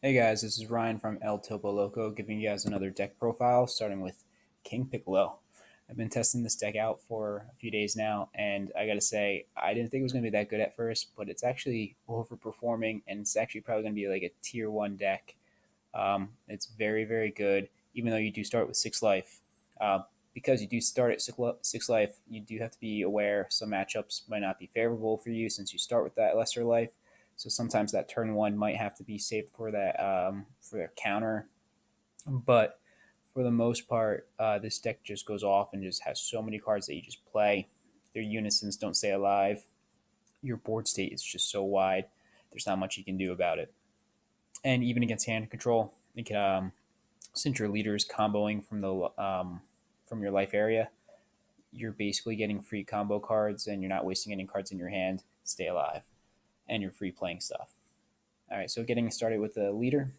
Hey guys, this is Ryan from El Topo Loco giving you guys another deck profile starting with King Piccolo. I've been testing this deck out for a few days now, and I gotta say, I didn't think it was gonna be that good at first, but it's actually overperforming, and it's actually probably gonna be like a tier one deck. It's very, very good, even though you do start with six life. Uh, because you do start at six life, you do have to be aware some matchups might not be favorable for you since you start with that lesser life. So sometimes that turn one might have to be saved for their counter. But for the most part, this deck just goes off and just has so many cards that you just play. Their unisons don't stay alive. Your board state is just so wide. There's not much you can do about it. And even against hand control, you can since your leader is comboing from your life area, you're basically getting free combo cards, and you're not wasting any cards in your hand to stay alive, and you're free playing stuff. All right, so getting started with the leader,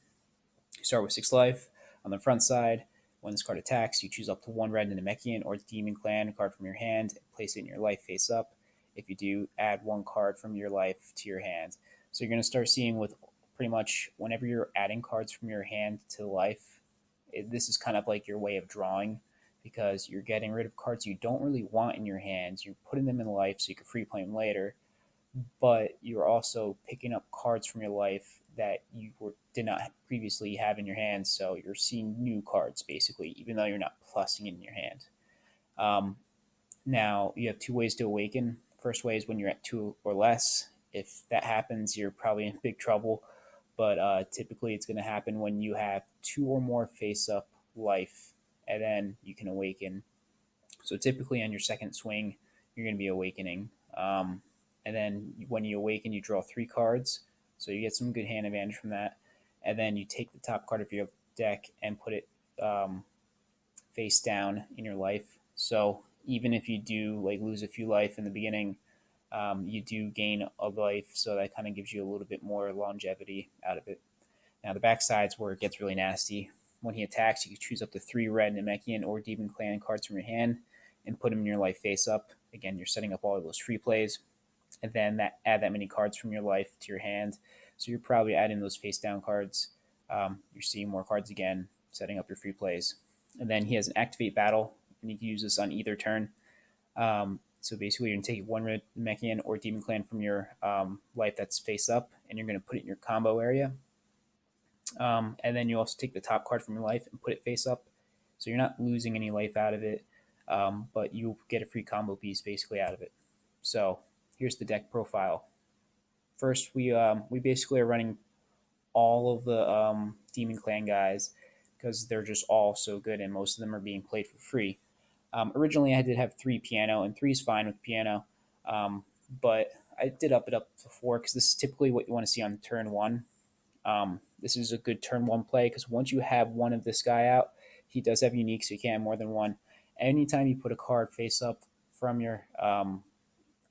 you start with six life. On the front side, when this card attacks, you choose up to one red Namekian or Demon Clan card from your hand and place it in your life face up. If you do, add one card from your life to your hand. So you're going to start seeing with pretty much whenever you're adding cards from your hand to life, this is kind of like your way of drawing because you're getting rid of cards you don't really want in your hands. You're putting them in life so you can free play them later, but you're also picking up cards from your life that did not previously have in your hand. So you're seeing new cards basically, even though you're not plussing in your hand. Um, Now you have two ways to awaken. First way is when you're at two or less. If that happens, you're probably in big trouble. But typically, it's going to happen when you have two or more face-up life, and then you can awaken. So typically, on your second swing, you're going to be awakening. And then when you awaken, you draw three cards. So you get some good hand advantage from that. And then you take the top card of your deck and put it um, face down in your life. So even if you do like lose a few life in the beginning, you do gain a life. So that kind of gives you a little bit more longevity out of it. Now the backside's where it gets really nasty. When he attacks, you can choose up to three red Namekian or Demon Clan cards from your hand and put them in your life face up. Again, you're setting up all of those free plays, and then add that many cards from your life to your hand. So you're probably adding those face down cards. You're seeing more cards again, setting up your free plays. And then he has an activate battle, and you can use this on either turn. So basically, you're going to take one red Mechian or Demon Clan from your life that's face up, and you're going to put it in your combo area. And then you also take the top card from your life and put it face up. So you're not losing any life out of it, but you get a free combo piece basically out of it. So here's the deck profile. First, we basically are running all of the Demon Clan guys because they're just all so good, and most of them are being played for free. Originally, I did have three piano, and three is fine with piano, but I did up it up to four because this is typically what you want to see on turn one. This is a good turn one play because once you have one of this guy out, he does have unique, so you can't have more than one. Anytime you put a card face up from your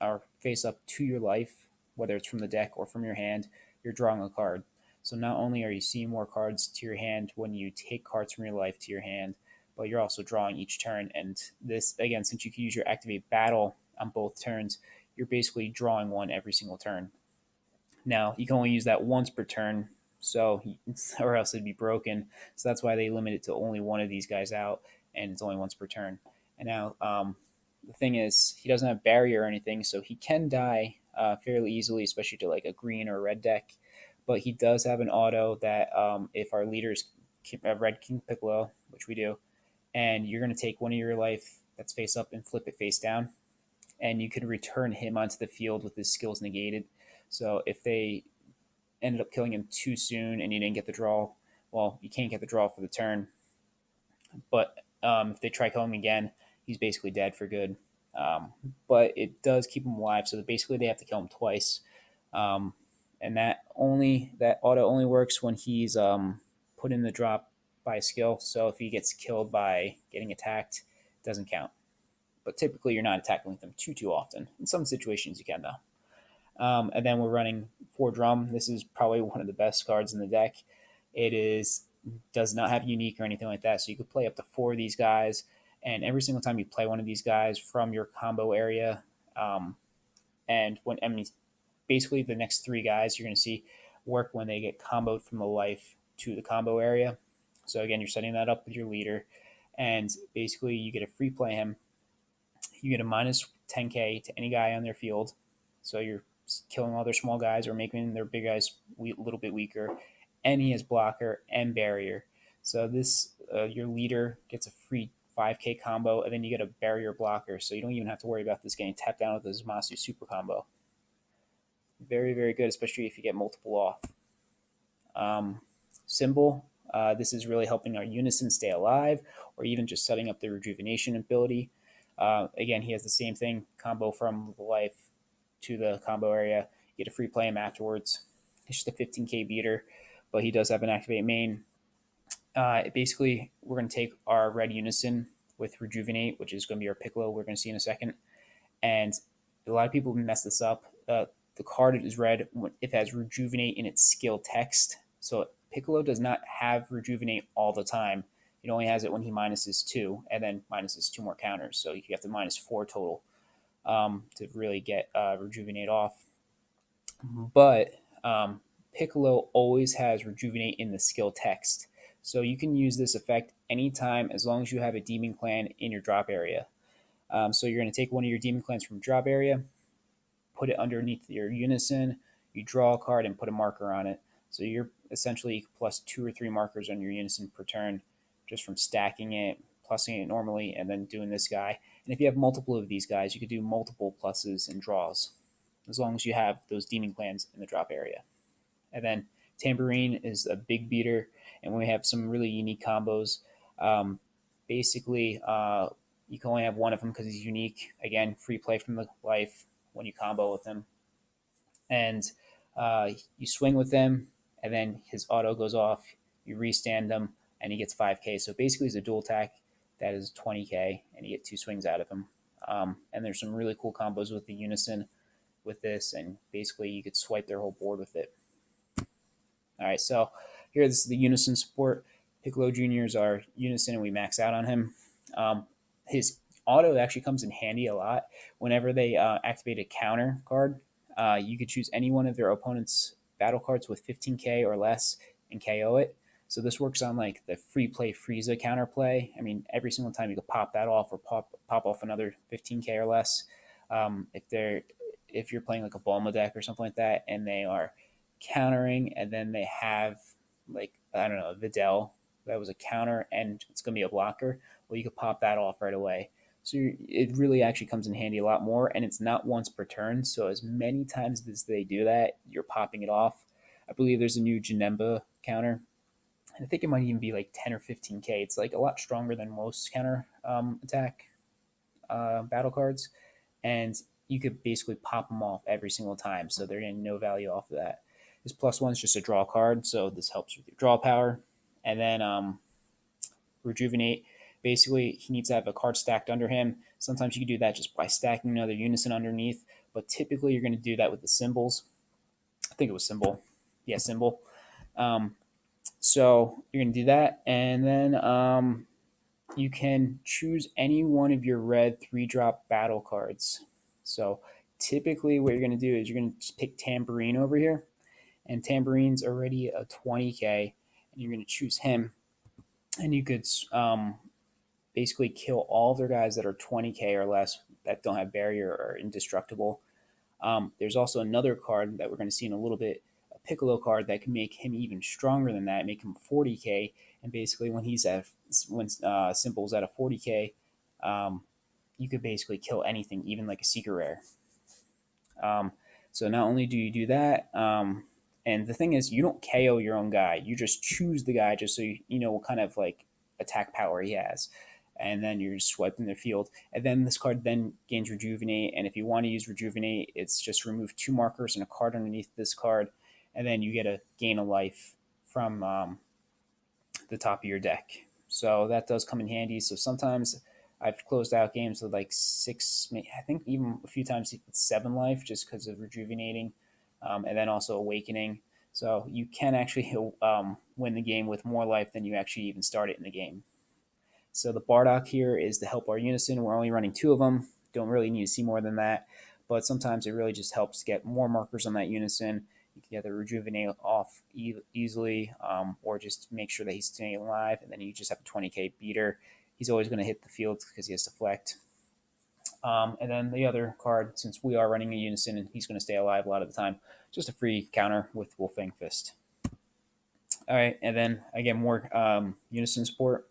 or face up to your life, whether it's from the deck or from your hand, you're drawing a card. So not only are you seeing more cards to your hand when you take cards from your life to your hand, but you're also drawing each turn. And this, again, since you can use your activate battle on both turns, you're basically drawing one every single turn. Now, you can only use that once per turn, so or else it'd be broken. So that's why they limit it to only one of these guys out, and it's only once per turn. And now, the thing is, he doesn't have barrier or anything, so he can die fairly easily, especially to like a green or a red deck. But he does have an auto that if our leaders red King Piccolo, which we do, and you're going to take one of your life that's face up and flip it face down, and you can return him onto the field with his skills negated. So if they ended up killing him too soon and you didn't get the draw, well, you can't get the draw for the turn. But if they try killing him again, he's basically dead for good. But it does keep him alive, so basically they have to kill him twice. Um, and that auto only works when he's put in the drop by skill. So if he gets killed by getting attacked, it doesn't count. But typically, you're not attacking with them too often. In some situations, you can though. And then we're running four drum. This is probably one of the best cards in the deck. It is does not have unique or anything like that, so you could play up to four of these guys. And every single time you play one of these guys from your combo area, and basically the next three guys you're going to see work when they get comboed from the life to the combo area. So again, you're setting that up with your leader, and basically you get a free play him. You get a minus 10k to any guy on their field. So you're killing all their small guys or making their big guys a little bit weaker. And he has blocker and barrier. So this your leader gets a free 5k combo, and then you get a barrier blocker. So you don't even have to worry about this getting tapped down with the Zamasu super combo. Very, very good, especially if you get multiple off. Symbol. This is really helping our Unison stay alive, or even just setting up the rejuvenation ability. Again, he has the same thing, combo from the life to the combo area. You get a free play him afterwards. He's just a 15k beater, but he does have an activate main. Basically, we're going to take our red Unison with rejuvenate, which is going to be our Piccolo. We're going to see in a second. And a lot of people mess this up. The card is red if it has rejuvenate in its skill text. So Piccolo does not have rejuvenate all the time. It only has it when he minuses 2 and then minuses 2 more counters. So you have to minus 4 total to really get rejuvenate off. But Piccolo always has rejuvenate in the skill text. So you can use this effect anytime as long as you have a demon clan in your drop area. So you're going to take one of your demon clans from drop area, put it underneath your Unison, you draw a card and put a marker on it. So you're essentially plus 2 or 3 markers on your Unison per turn just from stacking it, plussing it normally, and then doing this guy. And if you have multiple of these guys, you could do multiple pluses and draws as long as you have those demon clans in the drop area. And then Tambourine is a big beater, and we have some really unique combos. Basically, you can only have one of them because he's unique. Again, free play from the life when you combo with him. And you swing with him, and then his auto goes off. You restand him, and he gets 5k. So basically, he's a dual attack that is 20k, and you get 2 swings out of him. And there's some really cool combos with the Unison with this, and basically you could swipe their whole board with it. All right, so here this is the Unison support. Piccolo Jr. is our Unison, and we max out on him. His auto actually comes in handy a lot. Whenever they activate a counter card, you could choose any one of their opponent's battle cards with 15k or less and KO it. So this works on like the free play Frieza counter play. I mean, every single time you could pop that off or pop off another 15k or less. If you're playing like a Bulma deck or something like that, and they are countering, and then they have like I don't know Videl that was a counter and it's going to be a blocker. Well, you could pop that off right away. So it really actually comes in handy a lot more, and it's not once per turn. So as many times as they do that, you're popping it off. I believe there's a new Janemba counter. I think it might even be like 10 or 15k. It's like a lot stronger than most counter attack battle cards, and you could basically pop them off every single time. So they're getting no value off of that. His +1 is just a draw card, so this helps with your draw power. And then rejuvenate. Basically, he needs to have a card stacked under him. Sometimes you can do that just by stacking another Unison underneath, but typically you're going to do that with the symbols. I think it was symbol. Yeah, symbol. So you're going to do that, and then you can choose any one of your red 3-drop battle cards. So typically what you're going to do is you're going to pick Tambourine over here, and Tambourine's already a 20k, and you're going to choose him, and you could basically kill all of their guys that are 20k or less that don't have barrier or indestructible. There's also another card that we're going to see in a little bit, a Piccolo card that can make him even stronger than that, make him 40k. And basically, when Symbol's at a 40k, you could basically kill anything, even like a secret rare. So not only do you do that, and the thing is, you don't KO your own guy. You just choose the guy just so you know what kind of like attack power he has. And then you're just swiping their field. And then this card then gains Rejuvenate. And if you want to use Rejuvenate, it's just remove 2 markers and a card underneath this card. And then you get a gain of life from the top of your deck. So that does come in handy. So sometimes I've closed out games with like 6, I think even a few times it's 7 life just because of rejuvenating, and then also awakening. So you can actually win the game with more life than you actually even started in the game. So the Bardock here is to help our Unison. We're only running 2 of them. Don't really need to see more than that. But sometimes it really just helps get more markers on that Unison. You can either rejuvenate off easily, or just make sure that he's staying alive. And then you just have a 20k beater. He's always going to hit the field because he has deflect. And then the other card, since we are running a Unison and he's going to stay alive a lot of the time, just a free counter with Wolfang Fist. All right, and then again, more Unison support.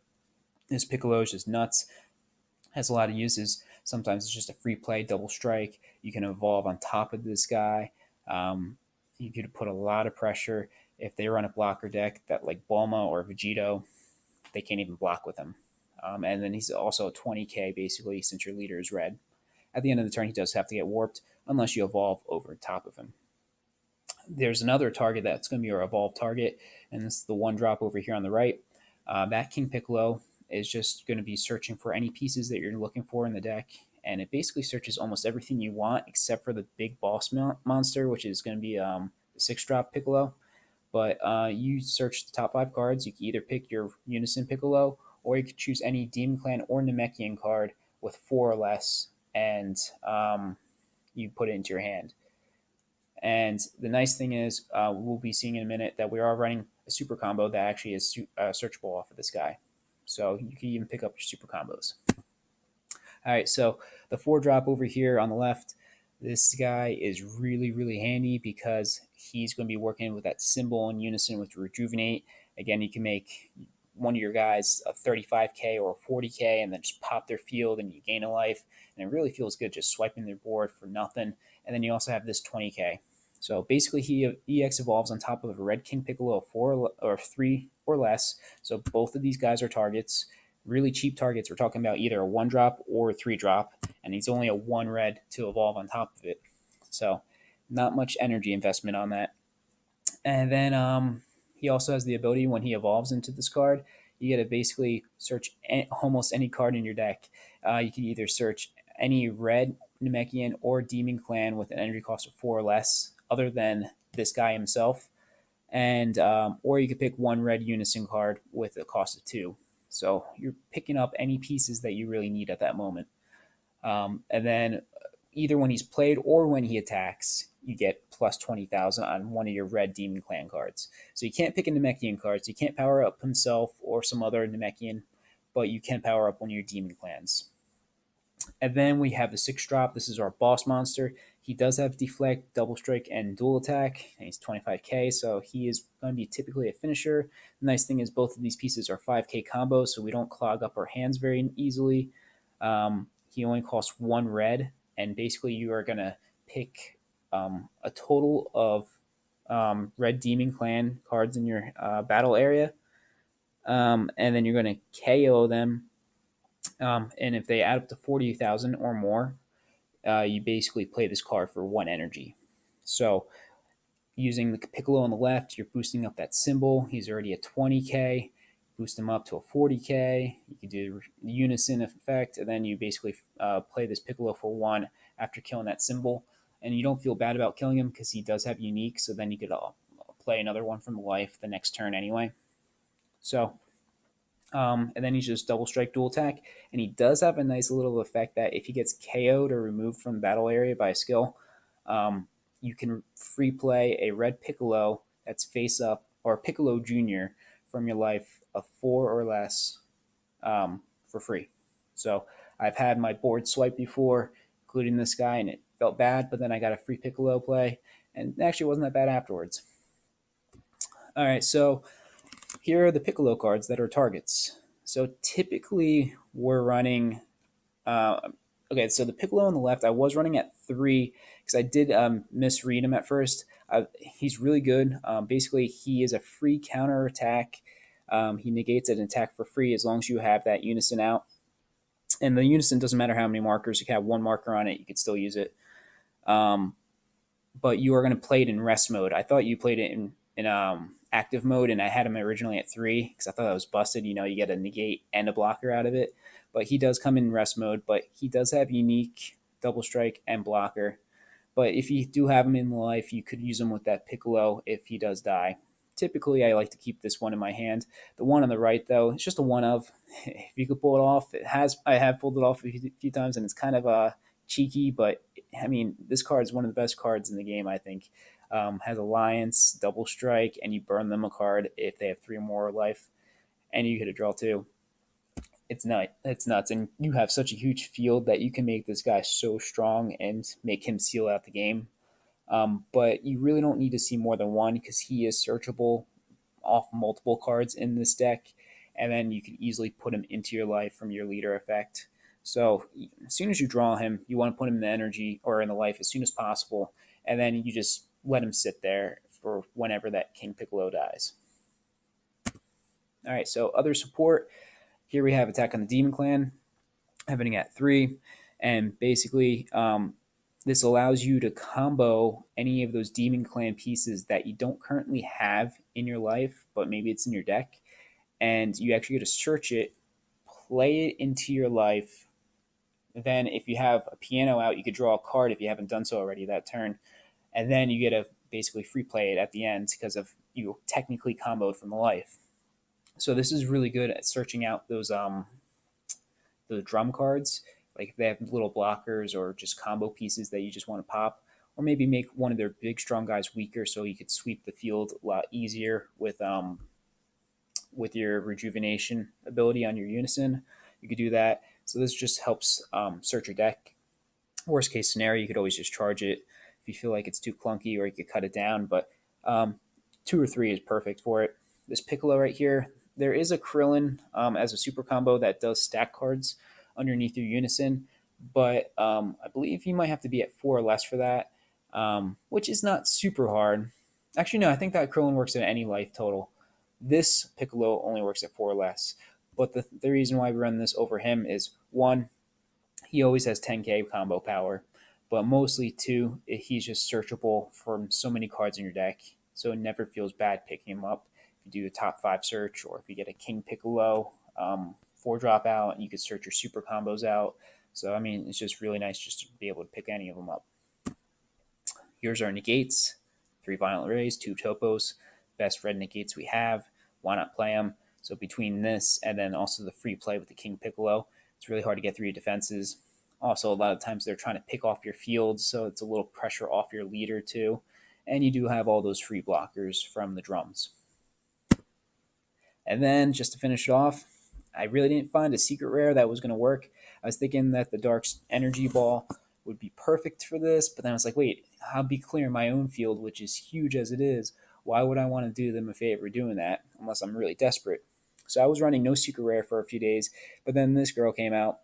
This Piccolo is just nuts. Has a lot of uses. Sometimes it's just a free play, double strike. You can evolve on top of this guy. You could put a lot of pressure. If they run a blocker deck that like Bulma or Vegito, they can't even block with him. And then he's also 20k basically since your leader is red. At the end of the turn, he does have to get warped unless you evolve over top of him. There's another target that's going to be your evolved target, and this is the one drop over here on the right. That King Piccolo is just going to be searching for any pieces that you're looking for in the deck, and it basically searches almost everything you want except for the big boss monster, which is going to be the 6-drop Piccolo. But you search the top 5 cards. You can either pick your Unison Piccolo, or you could choose any Demon Clan or Namekian card with 4 or less, and you put it into your hand. And the nice thing is, we'll be seeing in a minute that we are running a super combo that actually is searchable off of this guy. So you can even pick up your super combos. All right, so the 4-drop over here on the left, this guy is really, really handy because he's going to be working with that symbol in Unison with Rejuvenate. Again, you can make one of your guys a 35k or 40k and then just pop their field and you gain a life. And it really feels good just swiping their board for nothing. And then you also have this 20k. So basically, he EX evolves on top of a Red King Piccolo of 4 or 3 or less. So both of these guys are targets, really cheap targets. We're talking about either a 1-drop or a 3-drop, and he's only a 1 red to evolve on top of it. So not much energy investment on that. And then he also has the ability when he evolves into this card, you get to basically search almost any card in your deck. You can either search any red Namekian or Demon Clan with an energy cost of 4 or less, other than this guy himself, and or you could pick one red Unison card with a cost of 2. So you're picking up any pieces that you really need at that moment. And then either when he's played or when he attacks, you get plus 20,000 on one of your red Demon Clan cards. So you can't pick a Namekian card. So you can't power up himself or some other Namekian, but you can power up one of your Demon Clans. And then we have the 6-drop. This is our boss monster. He does have deflect, double strike, and dual attack. And he's 25k, so he is going to be typically a finisher. The nice thing is both of these pieces are 5k combos, so we don't clog up our hands very easily. He only costs 1 red, and basically you are going to pick a total of red Demon Clan cards in your battle area, and then you're going to KO them. And if they add up to 40,000 or more, you basically play this card for 1 energy. So using the Piccolo on the left, you're boosting up that symbol. He's already at 20k. Boost him up to a 40k. You can do the Unison effect, and then you basically play this Piccolo for 1 after killing that symbol. And you don't feel bad about killing him because he does have unique, so then you could play another one from the life the next turn anyway. So and then he's just double strike, dual attack. And he does have a nice little effect that if he gets KO'd or removed from the battle area by a skill, you can free play a red Piccolo that's face up, or Piccolo Jr. from your life of 4 or less for free. So I've had my board swipe before, including this guy, and it felt bad, but then I got a free Piccolo play, and it actually wasn't that bad afterwards. All right, so here are the Piccolo cards that are targets. So typically we're running, okay, so the Piccolo on the left, I was running at 3 because I did misread him at first. He's really good. Basically, he is a free counter attack. He negates an attack for free as long as you have that Unison out. And the Unison doesn't matter how many markers. You can have 1 marker on it. You could still use it. But you are going to play it in rest mode. I thought you played it in active mode, and I had him originally at 3 because I thought that was busted. You know, you get a negate and a blocker out of it. But he does come in rest mode, but he does have unique, double strike, and blocker. But if you do have him in life, you could use him with that Piccolo if he does die. Typically, I like to keep this one in my hand. The one on the right, though, it's just a one of. If you could pull it off, I have pulled it off a few times, and it's kind of cheeky, but I mean, this card is one of the best cards in the game, I think. has Alliance, Double Strike, and you burn them a card if they have three or more life, and you hit a draw too. It's nuts, and you have such a huge field that you can make this guy so strong and make him seal out the game. But you really don't need to see more than one because he is searchable off multiple cards in this deck, and then you can easily put him into your life from your leader effect. So as soon as you draw him, you want to put him in the energy or in the life as soon as possible, and then you just let him sit there for whenever that King Piccolo dies. All right, so other support. Here we have Attack on the Demon Clan, happening at 3. And basically, this allows you to combo any of those Demon Clan pieces that you don't currently have in your life, but maybe it's in your deck. And you actually get to search it, play it into your life. Then, if you have a piano out, you could draw a card if you haven't done so already that turn. And then you get to basically free play it at the end because of you technically comboed from the life. So this is really good at searching out those drum cards, like if they have little blockers or just combo pieces that you just want to pop, or maybe make one of their big strong guys weaker so you could sweep the field a lot easier with your rejuvenation ability on your Unison. You could do that. So this just helps search your deck. Worst case scenario, you could always just charge it if you feel like it's too clunky, or you could cut it down. But um, 2 or 3 is perfect for it. This Piccolo right here, there is a Krillin as a super combo that does stack cards underneath your Unison, but I believe you might have to be at 4 or less for that, which is not super hard. Actually, no, I think that Krillin works at any life total. This Piccolo only works at 4 or less. But the reason why we run this over him is one, he always has 10k combo power, but mostly two, he's just searchable from so many cards in your deck, so it never feels bad picking him up. If you do a top 5 search, or if you get a King Piccolo 4 drop out, you could search your super combos out. So I mean, it's just really nice just to be able to pick any of them up. Here's our negates: 3 violent rays, 2 topos, best red negates we have. Why not play them? So between this and then also the free play with the King Piccolo, it's really hard to get through your defenses. Also, a lot of times they're trying to pick off your field, so it's a little pressure off your leader too. And you do have all those free blockers from the drums. And then just to finish it off, I really didn't find a secret rare that was going to work. I was thinking that the Dark Energy Ball would be perfect for this, but then I was like, wait, I'll be clearing my own field, which is huge as it is. Why would I want to do them a favor doing that unless I'm really desperate? So I was running no secret rare for a few days, but then this girl came out,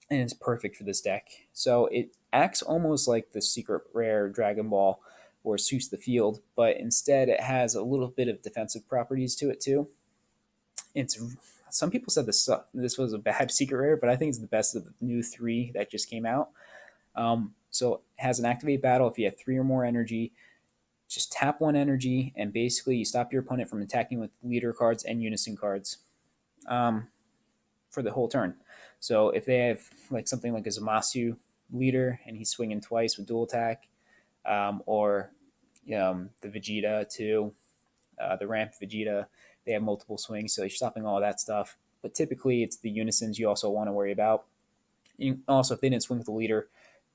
and it's perfect for this deck. So it acts almost like the secret rare Dragon Ball, where it suits the field, but instead it has a little bit of defensive properties to it too. It's Some people said this was a bad secret rare, but I think it's the best of the new 3 that just came out. So it has an activate battle. If you have 3 or more energy, just tap 1 energy, and basically you stop your opponent from attacking with leader cards and unison cards um, for the whole turn. So if they have like something like a Zamasu leader and he's swinging twice with dual attack, or the Vegeta too, the ramp Vegeta, they have multiple swings, so you're stopping all that stuff. But typically, it's the unisons you also want to worry about. Also, if they didn't swing with the leader,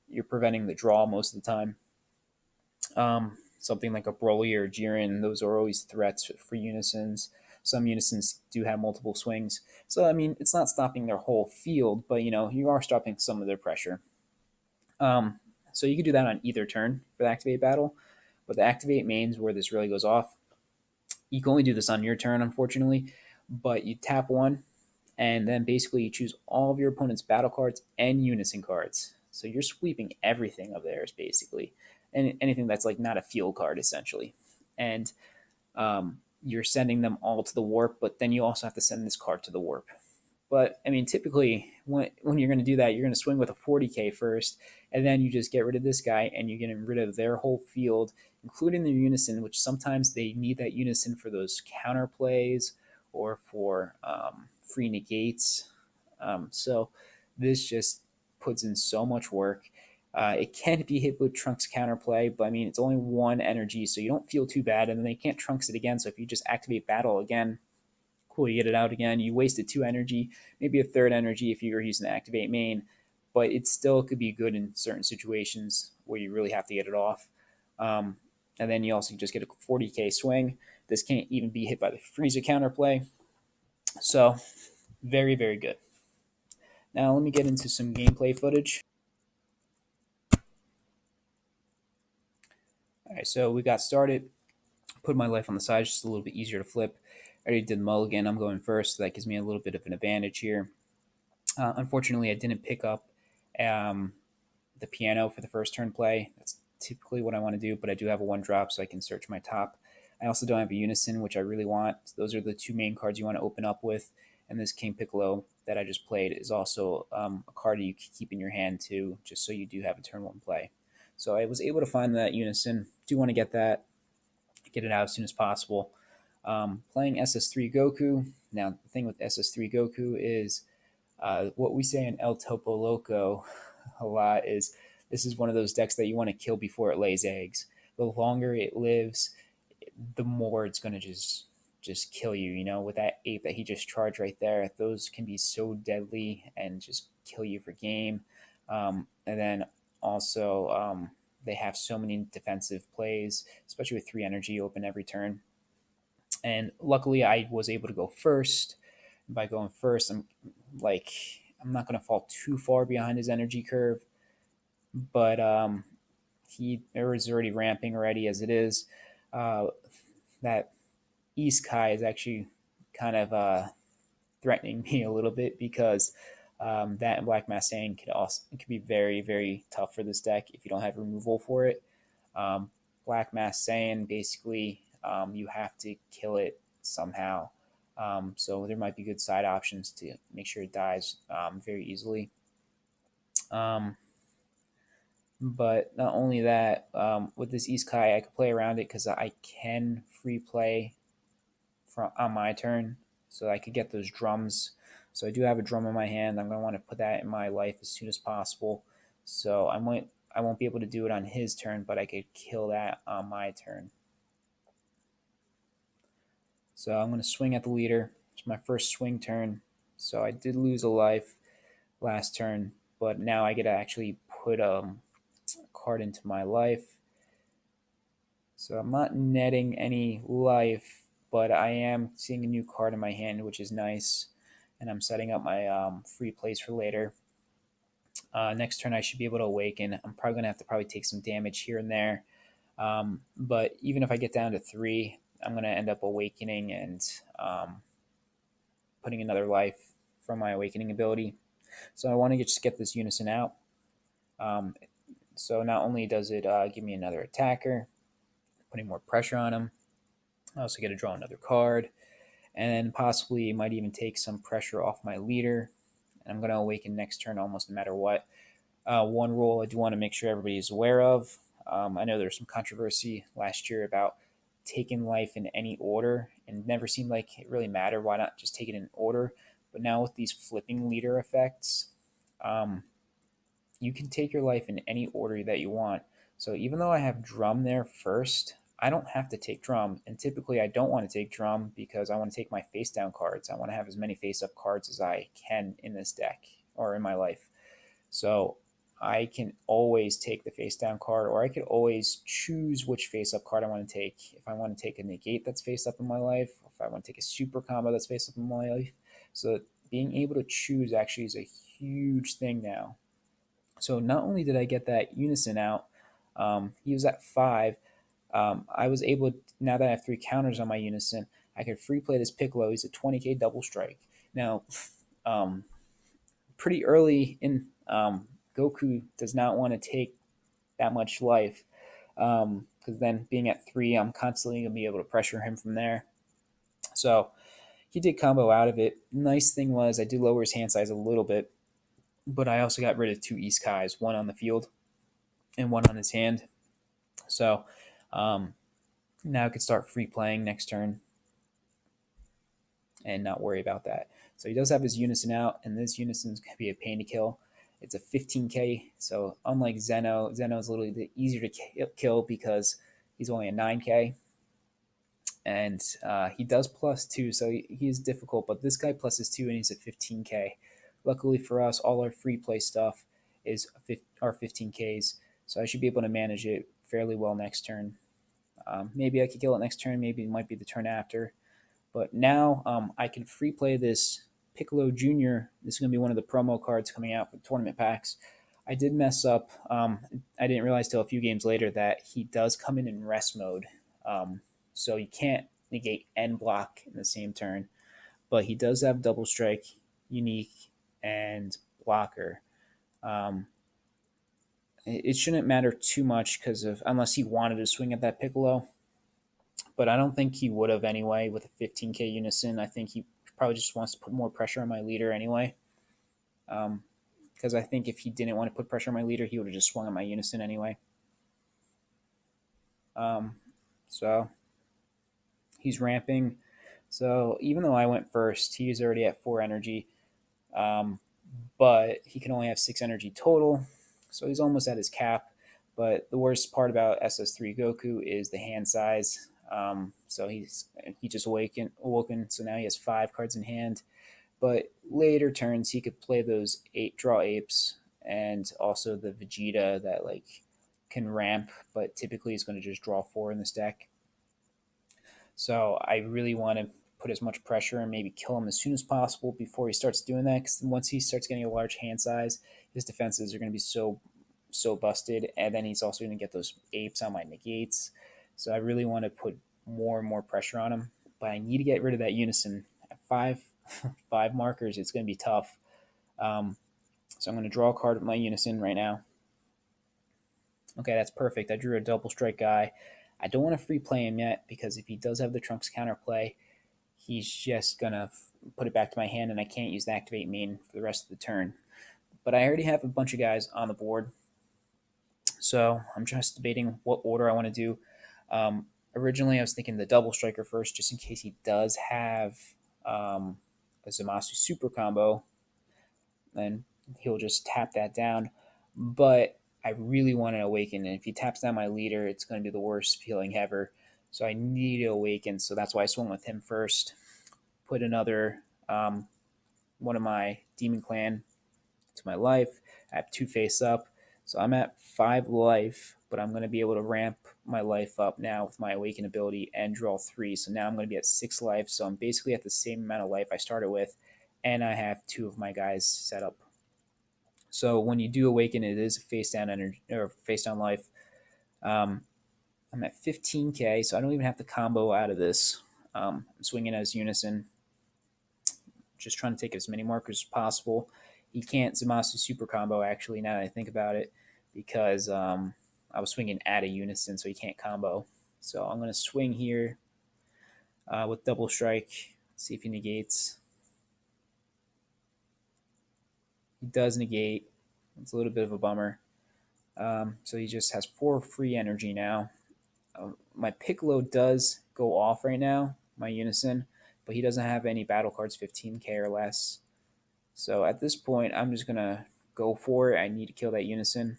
you're preventing the draw most of the time. Something like a Broly or Jiren, those are always threats for unisons. Some unisons do have multiple swings. So, I mean, it's not stopping their whole field, but, you are stopping some of their pressure. So you can do that on either turn for the activate battle. But the activate mains where this really goes off. You can only do this on your turn, unfortunately, but you tap 1, and then basically you choose all of your opponent's battle cards and unison cards. So you're sweeping everything of theirs, basically, and anything that's like not a field card, essentially. And you're sending them all to the warp, but then you also have to send this card to the warp. But I mean, typically, when you're going to do that, you're going to swing with a 40k first, and then you just get rid of this guy, and you're getting rid of their whole field, including their unison, which sometimes they need that unison for those counter plays or for free negates. So this just puts in so much work. It can be hit with Trunks counterplay, but I mean, it's only 1 energy, so you don't feel too bad, and then they can't Trunks it again. So if you just activate battle again, cool, you get it out again. You wasted 2 energy, maybe a third energy if you were using the activate main, but it still could be good in certain situations where you really have to get it off. and then you also just get a 40k swing. This can't even be hit by the Frieza counterplay. So very, very good. Now let me get into some gameplay footage. All right, so we got started. Put my life on the side, just a little bit easier to flip. I already did mulligan. I'm going first, so that gives me a little bit of an advantage here. Unfortunately, I didn't pick up um, the piano for the first turn play. That's typically what I want to do, but I do have a one drop, so I can search my top. I also don't have a Unison, which I really want. So those are the two main cards you want to open up with. And this King Piccolo that I just played is also a card you can keep in your hand too, just so you do have a turn one play. So I was able to find that Unison. Do want to get it out as soon as possible. Playing SS3 Goku. Now, the thing with SS3 Goku is what we say in El Topo Loco a lot is this is one of those decks that you want to kill before it lays eggs. The longer it lives, the more it's going to just kill you. You know, with that ape that he just charged right there, those can be so deadly and just kill you for game. And then also, they have so many defensive plays, especially with three energy open every turn. And luckily, I was able to go first. By going first, like I'm not going to fall too far behind his energy curve, but he is already ramping already as it is. Uh, that East Kai is actually kind of threatening me a little bit because that and Black Massane could be very, very tough for this deck if you don't have removal for it. Um, Black Massane basically you have to kill it somehow. So there might be good side options to make sure it dies very easily. Um, but not only that, with this East Kai, I could play around it because I can free play from on my turn, so I could get those drums. So I do have a drum in my hand. I'm gonna want to put that in my life as soon as possible. So I won't be able to do it on his turn, but I could kill that on my turn. So I'm gonna swing at the leader. It's my first swing turn. So I did lose a life last turn, but now I get to actually put a card into my life. So I'm not netting any life, but I am seeing a new card in my hand, which is nice. And I'm setting up my free plays for later. Next turn, I should be able to awaken. I'm probably going to have to probably take some damage here and there. But even if I get down to three, I'm going to end up awakening and putting another life from my awakening ability. So I want to just get this Unison out. Um, so not only does it give me another attacker, putting more pressure on him, I also get to draw another card, and possibly might even take some pressure off my leader. And I'm going to awaken next turn almost no matter what. One rule I do want to make sure everybody is aware of. I know there's some controversy last year about taking life in any order, and it never seemed like it really mattered. Why not just take it in order? But now with these flipping leader effects, um, you can take your life in any order that you want. So even though I have drum there first, I don't have to take drum. And typically I don't want to take drum because I want to take my face down cards. I want to have as many face up cards as I can in this deck or in my life. So I can always take the face down card, or I could always choose which face up card I want to take. If I want to take a negate that's face up in my life, if I want to take a super combo that's face up in my life. So being able to choose actually is a huge thing now. So not only did I get that Unison out, he was at five. I was able, now that I have three counters on my Unison, I could free play this Piccolo. He's a 20k double strike. Now, um, pretty early in Goku does not want to take that much life because then being at three, I'm constantly going to be able to pressure him from there. So he did combo out of it. Nice thing was I did lower his hand size a little bit, but I also got rid of two East Kais, one on the field and one on his hand. So um, now I could start free playing next turn and not worry about that. So he does have his Unison out, and this Unison's going to be a pain to kill. It's a 15k, so unlike Zeno, Zeno's a little bit easier to kill because he's only a 9k, and he does plus 2, so he is difficult, but this guy pluses 2 and he's at 15k. Luckily for us, all our free play stuff is our 15ks, so I should be able to manage it fairly well next turn. Maybe I could kill it next turn. Maybe it might be the turn after. But now I can free play this Piccolo Junior. This is going to be one of the promo cards coming out for tournament packs. I did mess up. I didn't realize till a few games later that he does come in rest mode. So you can't negate and block in the same turn. But he does have double strike, unique, and blocker. Um, it shouldn't matter too much because of unless he wanted to swing at that Piccolo, but I don't think he would have anyway with a 15k unison. I think he probably just wants to put more pressure on my leader anyway. Because I think if he didn't want to put pressure on my leader, he would have just swung at my unison anyway. Um, so he's ramping. So even though I went first, he's already at 4 energy. But he can only have 6 energy total. So he's almost at his cap. But the worst part about SS3 Goku is the hand size. So he just awoken. So now he has 5 cards in hand. But later turns he could play those 8 draw apes and also the Vegeta that like can ramp, but typically he's going to just draw 4 in this deck. So I really want to put as much pressure and maybe kill him as soon as possible before he starts doing that. Because once he starts getting a large hand size, his defenses are going to be so busted, and then he's also going to get those apes on my negates. So I really want to put more and more pressure on him, but I need to get rid of that unison at 5 markers. It's going to be tough. So I'm going to draw a card with my unison right now. Okay, that's perfect. I drew a double strike guy. I don't want to free play him yet because if he does have the Trunks counterplay, he's just going to put it back to my hand and I can't use the activate main for the rest of the turn. But I already have a bunch of guys on the board. So I'm just debating what order I want to do. Originally, I was thinking the double striker first, just in case he does have a Zamasu super combo, and he'll just tap that down. But I really want to awaken, and if he taps down my leader, it's going to be the worst feeling ever. So I need to awaken, so that's why I swung with him first. Put another one of my Demon Clan to my life. I have 2 face up. So I'm at 5 life, but I'm going to be able to ramp my life up now with my awaken ability and draw 3. So now I'm going to be at 6 life. So I'm basically at the same amount of life I started with, and I have 2 of my guys set up. So when you do awaken, it is face down energy or face down life. I'm at 15k, so I don't even have to combo out of this. I'm swinging as unison, just trying to take as many markers as possible. He can't Zamasu super combo actually. Now that I think about it, because I was swinging at a unison, so he can't combo. So I'm gonna swing here with double strike. See if he negates. He does negate. It's a little bit of a bummer. So he just has 4 free energy now. My Piccolo does go off right now, my Unison, but he doesn't have any battle cards 15k or less. So at this point, I'm just going to go for it. I need to kill that Unison.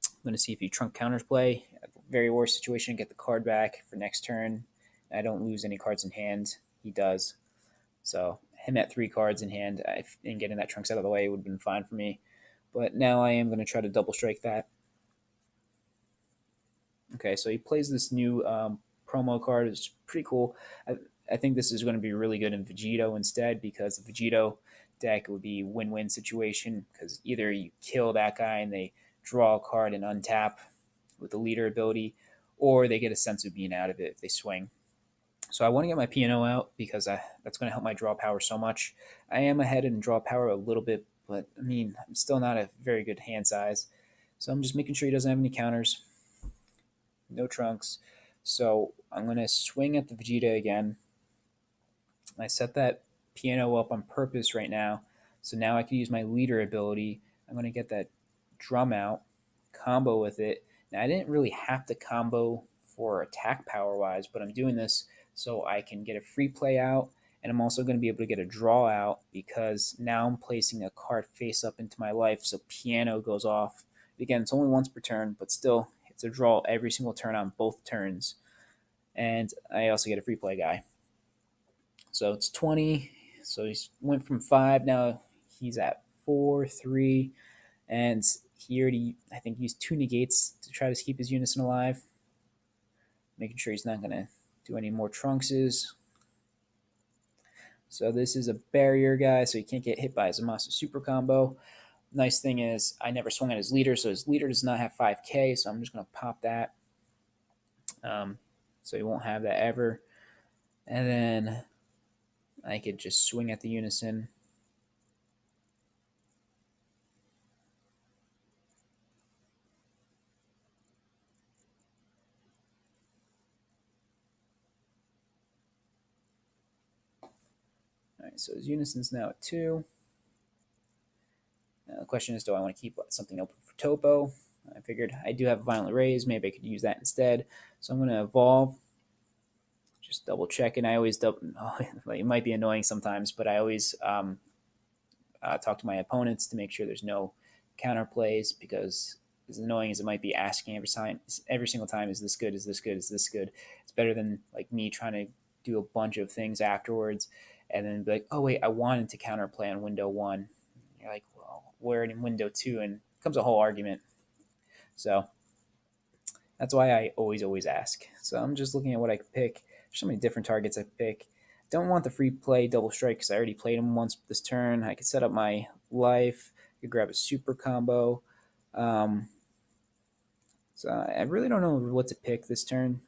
I'm going to see if he trunk counters play. At the very worst situation, get the card back for next turn. I don't lose any cards in hand. He does. So him at 3 cards in hand and getting that trunks out of the way would have been fine for me. But now I am going to try to double strike that. Okay, so he plays this new promo card. It's pretty cool. I think this is going to be really good in Vegito instead because the Vegito deck would be win-win situation because either you kill that guy and they draw a card and untap with the leader ability, or they get a sensu bean out of it if they swing. So I want to get my P&O out because that's going to help my draw power so much. I am ahead in draw power a little bit, but I mean, I'm still not a very good hand size. So I'm just making sure he doesn't have any counters. No trunks. So I'm going to swing at the Vegeta again. I set that piano up on purpose right now. So now I can use my leader ability. I'm going to get that drum out, combo with it. Now I didn't really have to combo for attack power wise, but I'm doing this so I can get a free play out. And I'm also going to be able to get a draw out because now I'm placing a card face up into my life. So piano goes off. Again, it's only once per turn, but still, it's a draw every single turn on both turns. And I also get a free play guy. So it's 20. So he went from 5. Now he's at 4, 3. And he already, I think, used 2 negates to try to keep his unison alive. making sure he's not going to do any more trunkses. So this is a barrier guy, so he can't get hit by his Zamasu super combo. Nice thing is I never swung at his leader, so his leader does not have 5k, so I'm just going to pop that. So he won't have that ever. And then I could just swing at the Unison. All right, so his Unison's now at 2. The question is, do I want to keep something open for Topo? I figured I do have Violent Rays. Maybe I could use that instead. So I'm going to evolve. Just double checking. I always double. Like, it might be annoying sometimes, but I always talk to my opponents to make sure there's no counter plays, because as annoying as it might be asking every single time, is this good? Is this good? Is this good? It's better than like me trying to do a bunch of things afterwards and then be like, oh wait, I wanted to counterplay on window 1. You're like, well, where in window 2? And it becomes a whole argument. So that's why I always ask. So I'm just looking at what I could pick. There's so many different targets I pick. Don't want the free play double strike because I already played him once this turn. I could set up my life. I could grab a super combo. Um, so I really don't know what to pick this turn.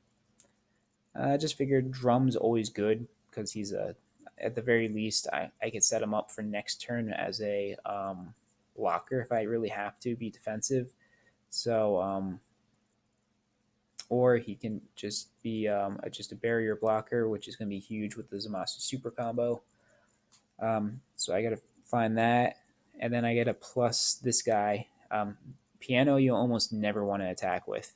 I just figured Drum's always good because he's a, at the very least, I could set him up for next turn as a blocker if I really have to be defensive. So or he can just be just a barrier blocker, which is going to be huge with the Zamasu super combo. So I got to find that, and then I get to plus this guy. Piano, you almost never want to attack with,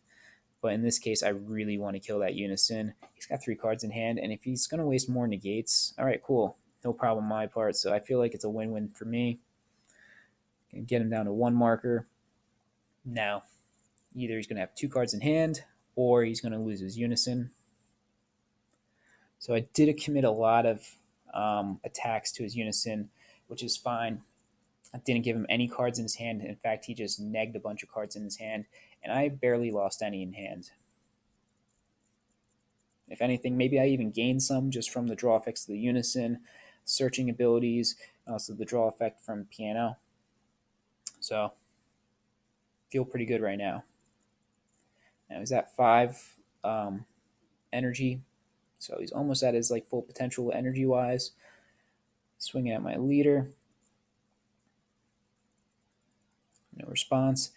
but in this case, I really want to kill that Unison. He's got 3 cards in hand, and if he's going to waste more negates, all right, cool, no problem on my part. So I feel like it's a win-win for me. Can get him down to 1 marker. Now, either he's going to have 2 cards in hand, or he's going to lose his Unison. So I did commit a lot of attacks to his Unison, which is fine. I didn't give him any cards in his hand. In fact, he just negged a bunch of cards in his hand, and I barely lost any in hand. If anything, maybe I even gained some just from the draw effects of the Unison, searching abilities, and also the draw effect from Piano. So, feel pretty good right now. Now he's at 5 energy, so he's almost at his like full potential energy-wise. Swinging at my leader. No response.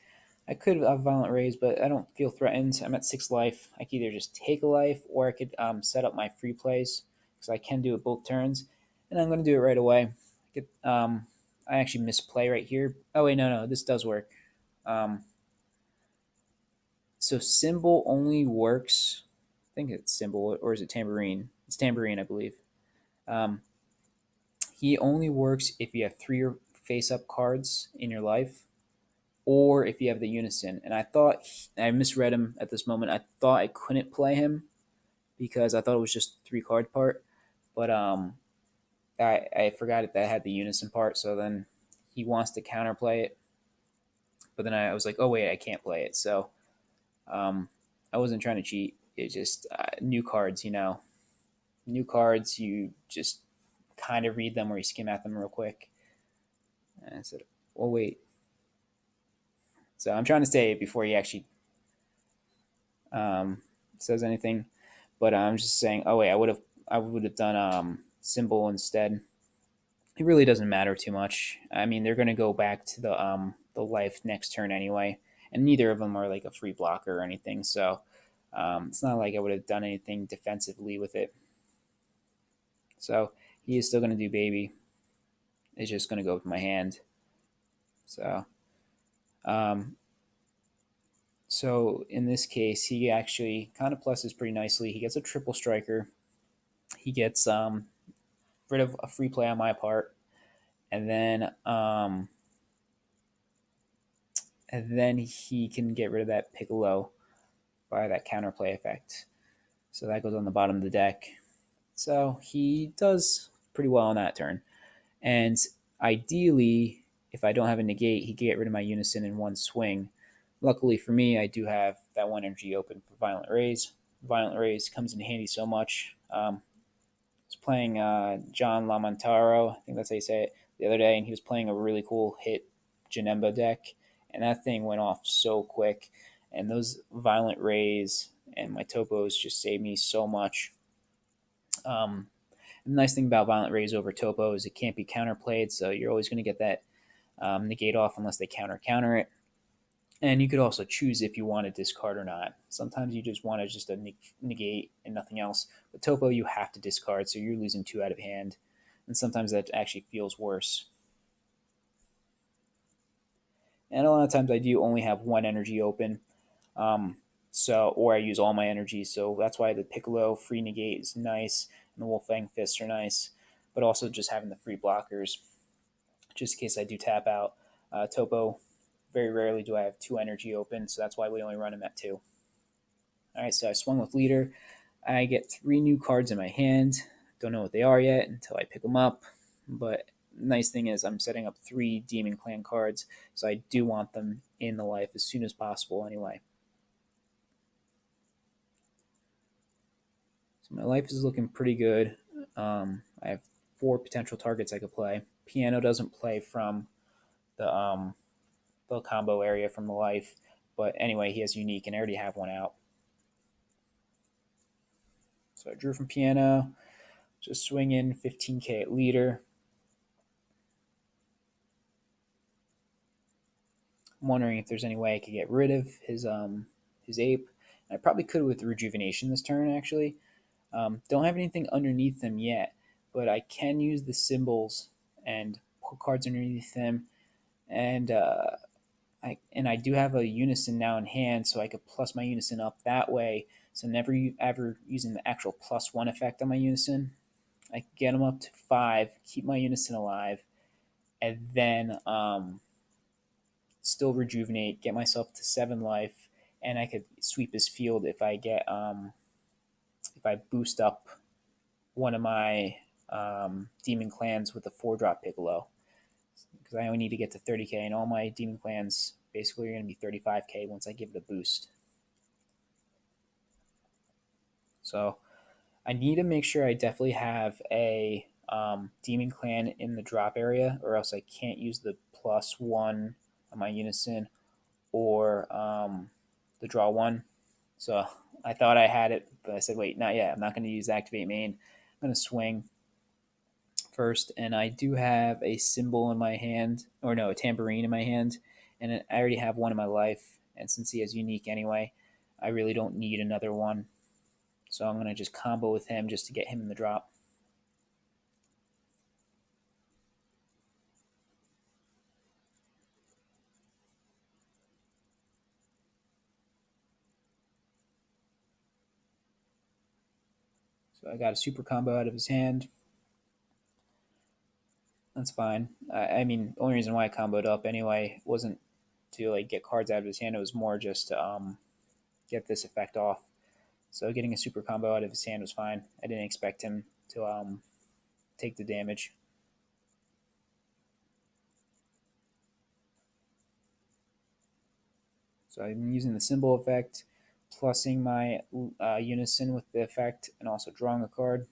I could have Violent Rays, but I don't feel threatened. I'm at 6 life. I could either just take a life, or I could set up my free plays, because I can do it both turns. And I'm going to do it right away. I actually misplay right here. Oh, wait, no, this does work. So Symbol only works, I think it's Symbol, or is it Tambourine? It's Tambourine, I believe. He only works if you have 3 face-up cards in your life, or if you have the Unison. And I misread him at this moment. I thought I couldn't play him because I thought it was just 3 card part, but I forgot that I had the Unison part. So then he wants to counterplay it, but then I was like, oh wait, I can't play it. So I wasn't trying to cheat. It just new cards, new cards. You just kind of read them or you skim at them real quick. And I said, oh wait. So I'm trying to say it before he actually says anything, but I'm just saying, oh wait, I would have done Symbol instead. It really doesn't matter too much. I mean, they're gonna go back to the life next turn anyway, and neither of them are like a free blocker or anything. So it's not like I would have done anything defensively with it. So he is still gonna do baby. It's just gonna go with my hand. So um, so in this case, he actually kind of pluses pretty nicely. He gets a triple striker. He gets rid of a free play on my part, and then he can get rid of that Piccolo by that counterplay effect. So that goes on the bottom of the deck. So he does pretty well on that turn. And ideally, if I don't have a negate, he can get rid of my Unison in 1 swing. Luckily for me, I do have that 1 energy open for Violent Rays. Violent Rays comes in handy so much. I was playing John Lamontaro, I think that's how you say it, the other day, and he was playing a really cool hit Janemba deck, and that thing went off so quick. And those Violent Rays and my topos just saved me so much. The nice thing about Violent Rays over topo is it can't be counterplayed, so you're always going to get that negate off unless they counter it. And you could also choose if you want to discard or not. Sometimes you just want to just a negate and nothing else. But topo, you have to discard, so you're losing two out of hand. And sometimes that actually feels worse. And a lot of times I do only have one energy open. Or I use all my energy. So that's why the Piccolo free negate is nice, and the Wolfang Fists are nice. But also just having the free blockers, just in case I do tap out. Topo, very rarely do I have two energy open, so that's why we only run him at two. All right, so I swung with leader. I get three new cards in my hand. Don't know what they are yet until I pick them up. But nice thing is I'm setting up three Demon Clan cards, so I do want them in the life as soon as possible anyway. So my life is looking pretty good. I have four potential targets I could play. Piano doesn't play from the combo area from the life, but anyway, he has unique, and I already have one out. So I drew from Piano, just swing in 15k at leader. I'm wondering if there's any way I could get rid of his ape. I probably could with rejuvenation this turn actually. Don't have anything underneath them yet, but I can use the symbols and put cards underneath them, and I do have a Unison now in hand, so I could plus my Unison up that way. So never ever using the actual +1 effect on my Unison. I can get them up to 5, keep my Unison alive, and then still rejuvenate, get myself to 7 life, and I could sweep his field if I boost up one of my demon clans with a 4-drop Piccolo, because I only need to get to 30k, and all my demon clans basically are going to be 35k once I give it a boost. So I need to make sure I definitely have a demon clan in the drop area, or else I can't use the +1 on my Unison or the draw one. So I thought I had it, but I said, wait, not yet. I'm not going to use activate main. I'm going to swing first, and I do have a cymbal in my hand, or no, a tambourine in my hand, and I already have one in my life. And since he has unique anyway, I really don't need another one. So I'm going to just combo with him just to get him in the drop. So I got a super combo out of his hand. That's fine. I mean, the only reason why I comboed up anyway wasn't to like get cards out of his hand. It was more just to get this effect off. So getting a super combo out of his hand was fine. I didn't expect him to take the damage. So I'm using the symbol effect, plusing my Unison with the effect, and also drawing a card.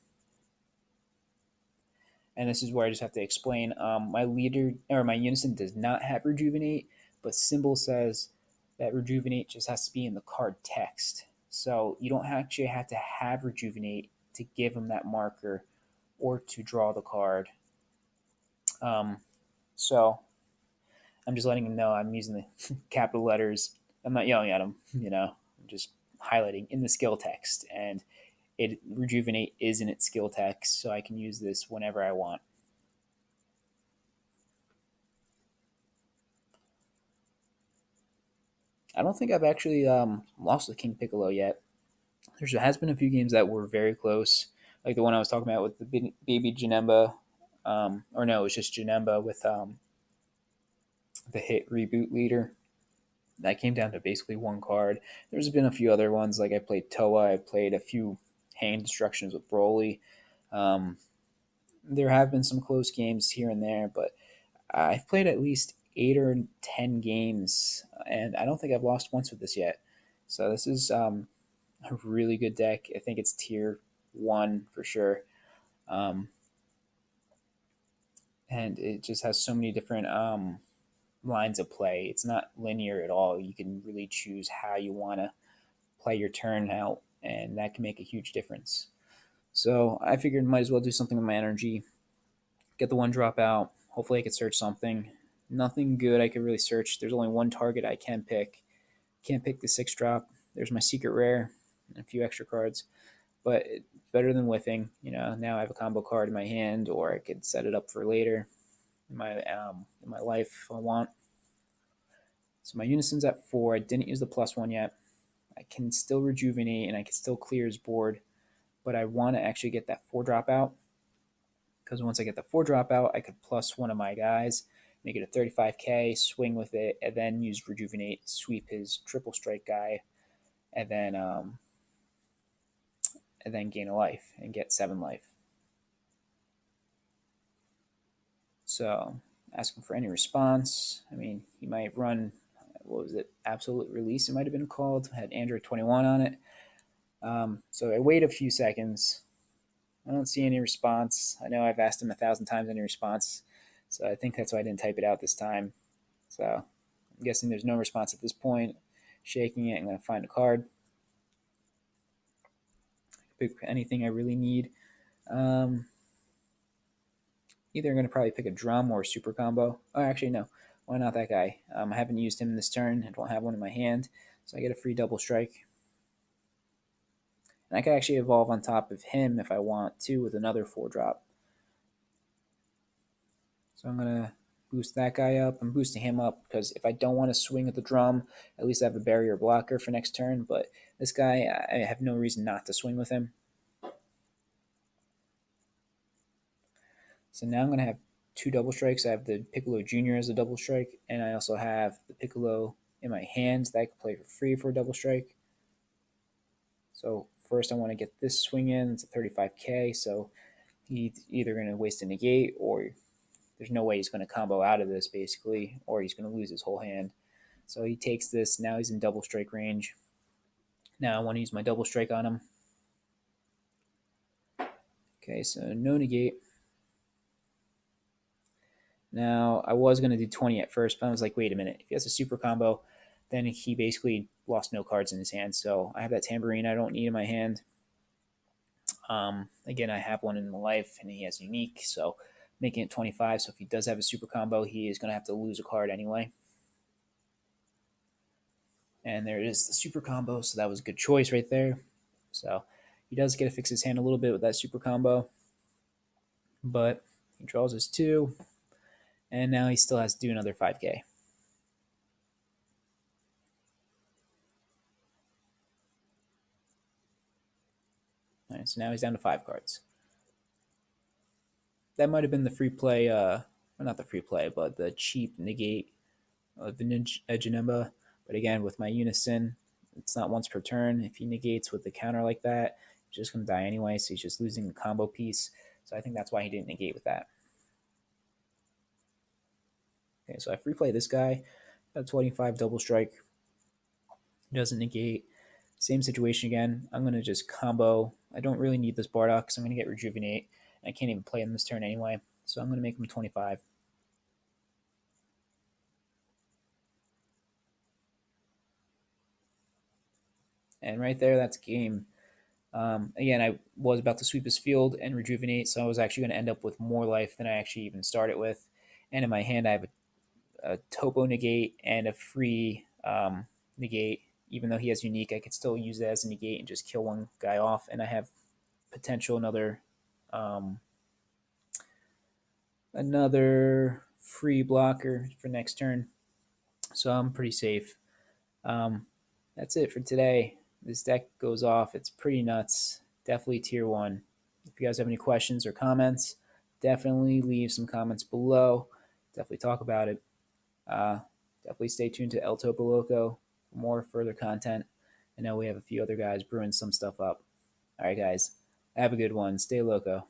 And this is where I just have to explain. My leader or my Unison does not have rejuvenate, but symbol says that rejuvenate just has to be in the card text. So you don't actually have to have rejuvenate to give him that marker or to draw the card. Um, so I'm just letting him know I'm using the capital letters. I'm not yelling at him, I'm just highlighting in the skill text. And it rejuvenate is in its skill text, so I can use this whenever I want. I don't think I've actually lost with King Piccolo yet. There has been a few games that were very close, like the one I was talking about with the baby Janemba, or no, it was just Janemba with the hit reboot leader. That came down to basically one card. There's been a few other ones, like I played Toa, I played a few hand destructions with Broly. Um, there have been some close games here and there, but I've played at least 8 or 10 games, and I don't think I've lost once with this yet. So this is a really good deck. I think it's tier one for sure. Um, and it just has so many different lines of play. It's not linear at all. You can really choose how you want to play your turn out, and that can make a huge difference. So I figured might as well do something with my energy, get the one drop out. Hopefully, I could search something. Nothing good I could really search. There's only one target I can pick. Can't pick the six drop. There's my secret rare and a few extra cards, but it's better than whiffing. Now I have a combo card in my hand, or I could set it up for later in my life if I want. So my Unison's at 4. I didn't use the +1 yet. I can still rejuvenate and I can still clear his board, but I want to actually get that 4 drop out, because once I get the 4 drop out, I could plus one of my guys, make it a 35k, swing with it, and then use rejuvenate, sweep his triple strike guy, and then gain a life and get 7 life. So asking for any response. I mean, he might run, what was it, Absolute Release, it might have been called, had Android 21 on it. So I wait a few seconds. I don't see any response. I know I've asked him 1,000 times any response, so I think that's why I didn't type it out this time. So I'm guessing there's no response at this point. Shaking it, I'm going to find a card. Pick anything I really need. Um, Either I'm going to probably pick a drum or a super combo. Oh, actually, no. Why not that guy? I haven't used him this turn. I don't have one in my hand, so I get a free double strike. And I can actually evolve on top of him if I want to with another 4 drop. So I'm going to boost that guy up. I'm boosting him up because if I don't want to swing at the drum, at least I have a barrier blocker for next turn. But this guy, I have no reason not to swing with him. So now I'm going to have 2 double strikes. I have the Piccolo Jr. as a double strike, and I also have the Piccolo in my hands that I can play for free for a double strike. So first I want to get this swing in. It's a 35k, so he's either going to waste a negate, or there's no way he's going to combo out of this, basically, or he's going to lose his whole hand. So he takes this. Now he's in double strike range. Now I want to use my double strike on him. Okay, so no negate. Now, I was going to do 20 at first, but I was like, wait a minute. If he has a super combo, then he basically lost no cards in his hand. So I have that tambourine I don't need in my hand. Again, I have one in my life, and he has unique, so making it 25. So if he does have a super combo, he is going to have to lose a card anyway. And there it is, the super combo. So that was a good choice right there. So he does get to fix his hand a little bit with that super combo, but he draws his 2, and now he still has to do another 5k. All right, so now he's down to 5 cards. That might have been the free play, well, not the free play, but the cheap negate of Janemba. But again, with my Unison, it's not once per turn. If he negates with the counter like that, he's just going to die anyway, so he's just losing the combo piece. So I think that's why he didn't negate with that. Okay, so I free play this guy. Got 25 double strike. He doesn't negate. Same situation again. I'm going to just combo. I don't really need this Bardock because I'm going to get Rejuvenate. I can't even play him this turn anyway. So I'm going to make him 25. And right there, that's game. Again, I was about to sweep his field and rejuvenate, so I was actually going to end up with more life than I actually even started with. And in my hand, I have a topo negate and a free negate. Even though he has unique, I could still use that as a negate and just kill one guy off. And I have potential um, another free blocker for next turn, so I'm pretty safe. Um, that's it for today. This deck goes off. It's pretty nuts. Definitely tier 1. If you guys have any questions or comments, definitely leave some comments below. Definitely talk about it. Uh, Definitely stay tuned to El Topo Loco for more further content. I know we have a few other guys brewing some stuff up. All right, guys. Have a good one. Stay loco.